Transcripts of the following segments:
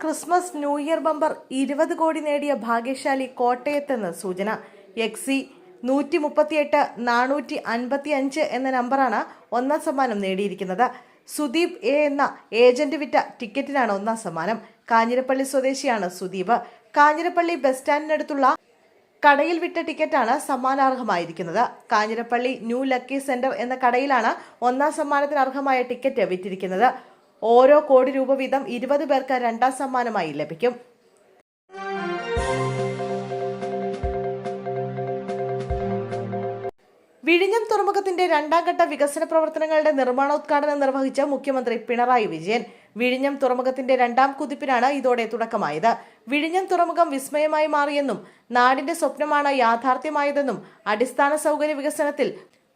Christmas new year bumper 20 കോടി നേടിയ ഭാഗ്യശാലി കോട്ടയത്തെന്ന് സൂചന. എക്സി 138,455 എന്ന നമ്പറാണ് ഒന്നാം സമ്മാനം നേടിയിരിക്കുന്നത്. സുദീപ് എ എന്ന ഏജന്റ് വിറ്റ ടിക്കറ്റിനാണ് ഒന്നാം സമ്മാനം. കാഞ്ഞിരപ്പള്ളി സ്വദേശിയാണ് സുദീപ്. കാഞ്ഞിരപ്പള്ളി ബസ് സ്റ്റാൻഡിനടുത്തുള്ള കടയിൽ വിറ്റ ടിക്കറ്റാണ് സമ്മാനാർഹമായിരിക്കുന്നത്. കാഞ്ഞിരപ്പള്ളി ന്യൂ ലക്കി സെന്റർ എന്ന കടയിലാണ് ഒന്നാം സമ്മാനത്തിന് അർഹമായ ടിക്കറ്റ് വിറ്റിരിക്കുന്നത്. ഓരോ കോടി രൂപ വീതം 20 പേർക്ക് രണ്ടാം സമ്മാനമായി ലഭിക്കും. വിഴിഞ്ഞം തുറമുഖത്തിന്റെ രണ്ടാംഘട്ട വികസന പ്രവർത്തനങ്ങളുടെ നിർമ്മാണോദ്ഘാടനം നിർവഹിച്ച മുഖ്യമന്ത്രി പിണറായി വിജയൻ. വിഴിഞ്ഞം തുറമുഖത്തിന്റെ രണ്ടാം കുതിപ്പിനാണ് ഇതോടെ തുടക്കമായത്. വിഴിഞ്ഞം തുറമുഖം വിസ്മയമായി മാറിയെന്നും നാടിന്റെ സ്വപ്നമാണ് യാഥാർത്ഥ്യമായതെന്നും അടിസ്ഥാന സൗകര്യ വികസനത്തിൽ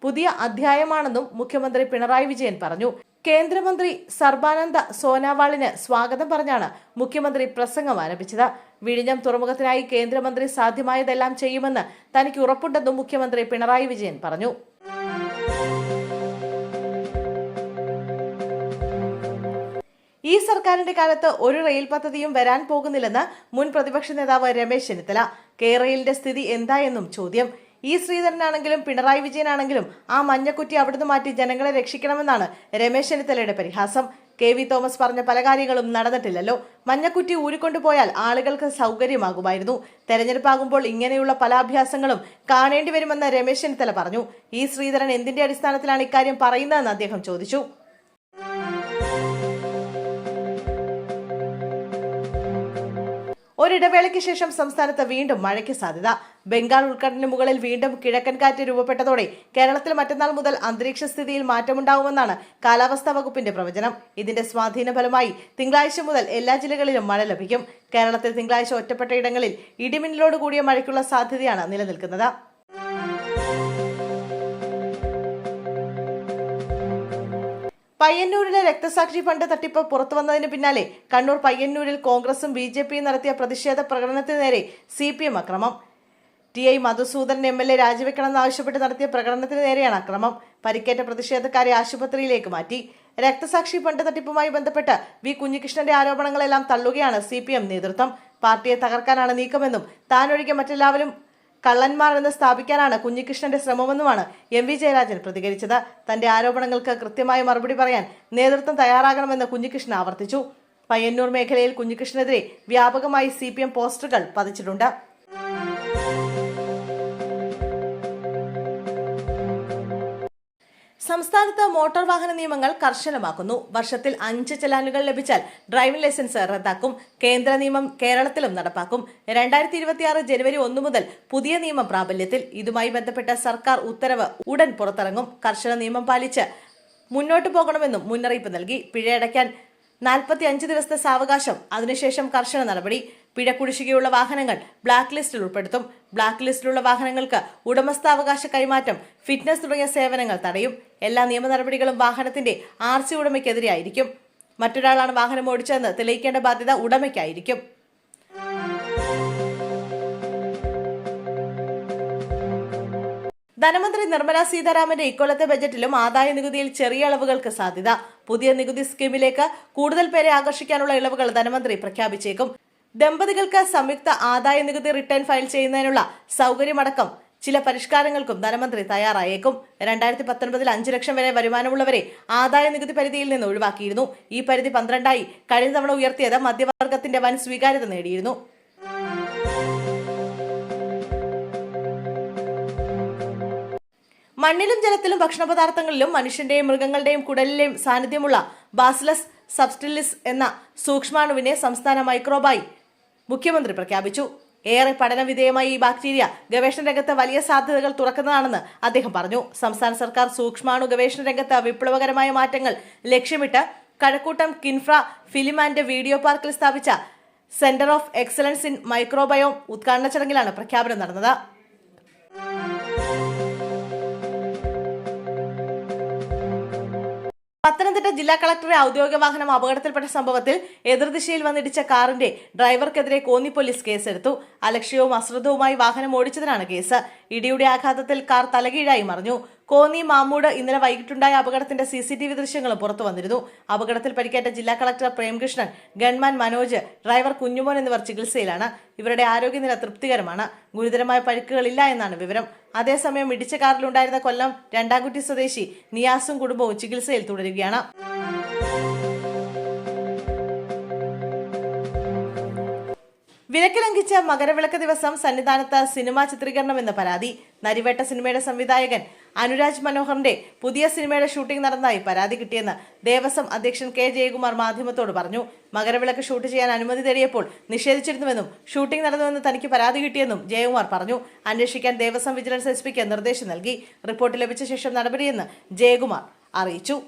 പുതിയ അധ്യായമാണെന്നും മുഖ്യമന്ത്രി പിണറായി വിജയൻ പറഞ്ഞു. കേന്ദ്രമന്ത്രി സർബാനന്ദ സോനോവാളിന് സ്വാഗതം പറഞ്ഞാണ് മുഖ്യമന്ത്രി പ്രസംഗം ആരംഭിച്ചത്. വിഴിഞ്ഞം തുറമുഖത്തിനായി കേന്ദ്രമന്ത്രി സാധ്യമായതെല്ലാം ചെയ്യുമെന്ന് തനിക്ക് ഉറപ്പുണ്ടെന്നും മുഖ്യമന്ത്രി പിണറായി വിജയൻ പറഞ്ഞു. ഈ സർക്കാരിന്റെ കാലത്ത് ഒരു റെയിൽ പദ്ധതിയും വരാൻ പോകുന്നില്ലെന്ന് മുൻ പ്രതിപക്ഷ നേതാവ് രമേശ് ചെന്നിത്തല. കേരളയിലെ സ്ഥിതി എന്തായെന്നും ചോദ്യം. ഈ ശ്രീധരനാണെങ്കിലും പിണറായി വിജയനാണെങ്കിലും ആ മഞ്ഞക്കുറ്റി അവിടുന്ന് മാറ്റി ജനങ്ങളെ രക്ഷിക്കണമെന്നാണ് രമേശ് ചെന്നിത്തലയുടെ പരിഹാസം. KV തോമസ് പറഞ്ഞ പല കാര്യങ്ങളും നടന്നിട്ടില്ലല്ലോ. മഞ്ഞക്കുറ്റി ഊരിക്കൊണ്ടുപോയാൽ ആളുകൾക്ക് സൗകര്യമാകുമായിരുന്നു. തെരഞ്ഞെടുപ്പാകുമ്പോൾ ഇങ്ങനെയുള്ള പല അഭ്യാസങ്ങളും കാണേണ്ടി വരുമെന്ന് രമേശ് ചെന്നിത്തല പറഞ്ഞു. ഈ ശ്രീധരൻ എന്തിന്റെ അടിസ്ഥാനത്തിലാണ് ഇക്കാര്യം പറയുന്നതെന്ന് അദ്ദേഹം ചോദിച്ചു. ഒരിടവേളയ്ക്ക് ശേഷം സംസ്ഥാനത്ത് വീണ്ടും മഴയ്ക്ക് സാധ്യത. ബംഗാൾ ഉൾക്കടലിന് മുകളിൽ വീണ്ടും കിഴക്കൻ കാറ്റ് രൂപപ്പെട്ടതോടെ കേരളത്തിൽ മറ്റന്നാൾ മുതൽ അന്തരീക്ഷ സ്ഥിതിയിൽ മാറ്റമുണ്ടാവുമെന്നാണ് കാലാവസ്ഥാ വകുപ്പിന്റെ പ്രവചനം. ഇതിന്റെ സ്വാധീന ഫലമായി തിങ്കളാഴ്ച മുതൽ എല്ലാ ജില്ലകളിലും മഴ ലഭിക്കും. കേരളത്തിൽ തിങ്കളാഴ്ച ഒറ്റപ്പെട്ട ഇടങ്ങളിൽ ഇടിമിന്നലോട് കൂടിയ മഴയ്ക്കുള്ള സാധ്യതയാണ് നിലനിൽക്കുന്നത്. പയ്യന്നൂരിലെ രക്തസാക്ഷി ഫണ്ട് തട്ടിപ്പ് പുറത്തുവന്നതിന് പിന്നാലെ കണ്ണൂർ പയ്യന്നൂരിൽ കോൺഗ്രസും BJPയും നടത്തിയ പ്രതിഷേധ പ്രകടനത്തിന് നേരെ CPM അക്രമം. TI മധുസൂദൻ MLA രാജിവെക്കണമെന്നാവശ്യപ്പെട്ട് നടത്തിയ പ്രകടനത്തിന് നേരെയാണ് അക്രമം. പരിക്കേറ്റ പ്രതിഷേധക്കാരെ ആശുപത്രിയിലേക്ക് മാറ്റി. രക്തസാക്ഷി ഫണ്ട് തട്ടിപ്പുമായി ബന്ധപ്പെട്ട് V കുഞ്ഞികൃഷ്ണന്റെ ആരോപണങ്ങളെല്ലാം തള്ളുകയാണ് CPM നേതൃത്വം. പാർട്ടിയെ തകർക്കാനാണ് നീക്കമെന്നും താനൊഴികെ മറ്റെല്ലാവരും കള്ളന്മാർ എന്ന് സ്ഥാപിക്കാനാണ് കുഞ്ഞികൃഷ്ണന്റെ ശ്രമമെന്നുമാണ് MV ജയരാജൻ പ്രതികരിച്ചത്. തന്റെ ആരോപണങ്ങൾക്ക് കൃത്യമായ മറുപടി പറയാൻ നേതൃത്വം തയ്യാറാകണമെന്ന് കുഞ്ഞികൃഷ്ണൻ ആവർത്തിച്ചു. പയ്യന്നൂർ മേഖലയിൽ കുഞ്ഞികൃഷ്ണനെതിരെ വ്യാപകമായി CPM പോസ്റ്ററുകൾ പതിച്ചിട്ടുണ്ട്. സംസ്ഥാനത്ത് മോട്ടോർ വാഹന നിയമങ്ങൾ കർശനമാക്കുന്നു. വർഷത്തിൽ 5 ചലാനുകൾ ലഭിച്ചാൽ ഡ്രൈവിംഗ് ലൈസൻസ് റദ്ദാക്കും. കേന്ദ്ര നിയമം കേരളത്തിലും നടപ്പാക്കും. 2026 ജനുവരി 1 മുതൽ പുതിയ നിയമം പ്രാബല്യത്തിൽ. ഇതുമായി ബന്ധപ്പെട്ട സർക്കാർ ഉത്തരവ് ഉടൻ പുറത്തിറങ്ങും. കർശന നിയമം പാലിച്ച് മുന്നോട്ടു പോകണമെന്നും മുന്നറിയിപ്പ് നൽകി. പിഴയടയ്ക്കാൻ 45 ദിവസത്തെ സാവകാശം, അതിനുശേഷം കർശന നടപടി. പിഴ കുടിശ്ശികയുള്ള വാഹനങ്ങൾ ബ്ലാക്ക് ലിസ്റ്റിൽ ഉൾപ്പെടുത്തും. ബ്ലാക്ക് ലിസ്റ്റിലുള്ള വാഹനങ്ങൾക്ക് ഉടമസ്ഥാവകാശ കൈമാറ്റം, ഫിറ്റ്നസ് തുടങ്ങിയ സേവനങ്ങൾ തടയും. എല്ലാ നിയമ നടപടികളും വാഹനത്തിന്റെ RC ഉടമയ്ക്കെതിരെയായിരിക്കും. മറ്റൊരാളാണ് വാഹനം ഓടിച്ചതെന്ന് തെളിയിക്കേണ്ട ബാധ്യത ഉടമയ്ക്കായിരിക്കും. ധനമന്ത്രി നിർമ്മല സീതാരാമന്റെ ഇക്കൊല്ലത്തെ ബജറ്റിലും ആദായ നികുതിയിൽ ചെറിയ ഇളവുകൾക്ക് സാധ്യത. പുതിയ നികുതി സ്കീമിലേക്ക് കൂടുതൽ പേരെ ആകർഷിക്കാനുള്ള ഇളവുകൾ ധനമന്ത്രി പ്രഖ്യാപിച്ചേക്കും. ദമ്പതികൾക്ക് സംയുക്ത ആദായ നികുതി റിട്ടേൺ ഫയൽ ചെയ്യുന്നതിനുള്ള സൗകര്യമടക്കം ചില പരിഷ്കാരങ്ങൾക്കും ധനമന്ത്രി തയ്യാറായേക്കും. 2019 5 ലക്ഷം വരെ വരുമാനമുള്ളവരെ ആദായ നികുതി പരിധിയിൽ നിന്ന് ഒഴിവാക്കിയിരുന്നു. ഈ പരിധി 12ആയി കഴിഞ്ഞ തവണ ഉയർത്തിയത് മധ്യവർഗത്തിന്റെ വൻ സ്വീകാര്യത നേടിയിരുന്നു. മണ്ണിലും ജലത്തിലും ഭക്ഷണപദാർത്ഥങ്ങളിലും മനുഷ്യന്റെയും മൃഗങ്ങളുടെയും കുടലിലെയും സാന്നിധ്യമുള്ള ബാസിലസ് സബ്റ്റിലിസ് എന്ന സൂക്ഷ്മാണുവിനെ സംസ്ഥാന മൈക്രോബായി മുഖ്യമന്ത്രി പ്രഖ്യാപിച്ചു. ഏറെ പഠനവിധേയമായി ഈ ബാക്ടീരിയ ഗവേഷണ രംഗത്ത് വലിയ സാധ്യതകൾ തുറക്കുന്നതാണെന്ന് അദ്ദേഹം പറഞ്ഞു. സംസ്ഥാന സർക്കാർ സൂക്ഷ്മാണു ഗവേഷണ രംഗത്ത് വിപ്ലവകരമായ മാറ്റങ്ങൾ ലക്ഷ്യമിട്ട് Kazhakuttam KINFRA film and video പാർക്കിൽ സ്ഥാപിച്ച centre of excellence in microbiome ഉദ്ഘാടന ചടങ്ങിലാണ് പ്രഖ്യാപനം നടന്നത്. പത്തനംതിട്ട ജില്ലാ കളക്ടറെ ഔദ്യോഗിക വാഹനം അപകടത്തിൽപ്പെട്ട സംഭവത്തിൽ എതിർദിശയിൽ വന്നിടിച്ച കാറിന്റെ ഡ്രൈവർക്കെതിരെ കോന്നി പോലീസ് കേസെടുത്തു. അലക്ഷ്യവും അശ്രദ്ധവുമായി വാഹനം ഓടിച്ചതിനാണ് കേസ്. ഇടിയുടെ ആഘാതത്തിൽ കാർ തലകീഴായി മറിഞ്ഞു. കോന്നി മാമ്മൂട് ഇന്നലെ വൈകിട്ടുണ്ടായ അപകടത്തിന്റെ CCTV ദൃശ്യങ്ങളും പുറത്തു വന്നിരുന്നു. അപകടത്തിൽ പരിക്കേറ്റ ജില്ലാ collector Premkrishnan, gunman Manoj, driver Kunjumon എന്നിവർ ചികിത്സയിലാണ്. ഇവരുടെ ആരോഗ്യനില തൃപ്തികരമാണ്. ഗുരുതരമായ പരിക്കുകളില്ല എന്നാണ് വിവരം. അതേസമയം ഇടിച്ച കാറിലുണ്ടായിരുന്ന കൊല്ലം രണ്ടാംകുറ്റി സ്വദേശി നിയാസും കുടുംബവും ചികിത്സയിൽ തുടരുകയാണ്. വിലക്ക് ലംഘിച്ച മകരവിളക്ക് ദിവസം സന്നിധാനത്ത് സിനിമാ ചിത്രീകരണമെന്ന പരാതി. നരിവേട്ട സിനിമയുടെ സംവിധായകൻ അനുരാജ് മനോഹറിന്റെ പുതിയ സിനിമയുടെ ഷൂട്ടിംഗ് നടന്നതായി പരാതി കിട്ടിയെന്ന് ദേവസ്വം അധ്യക്ഷൻ കെ ജയകുമാർ മാധ്യമത്തോട് പറഞ്ഞു. മകരവിളക്ക് ഷൂട്ട് ചെയ്യാൻ അനുമതി തേടിയപ്പോൾ നിഷേധിച്ചിരുന്നുവെന്നും ഷൂട്ടിംഗ് നടന്നുവെന്ന് തനിക്ക് പരാതി കിട്ടിയെന്നും ജയകുമാർ പറഞ്ഞു. അന്വേഷിക്കാൻ ദേവസ്വം വിജിലൻസ് SP നിർദ്ദേശം നൽകി. റിപ്പോർട്ട് ലഭിച്ച ശേഷം നടപടിയെന്ന് ജയകുമാർ അറിയിച്ചു.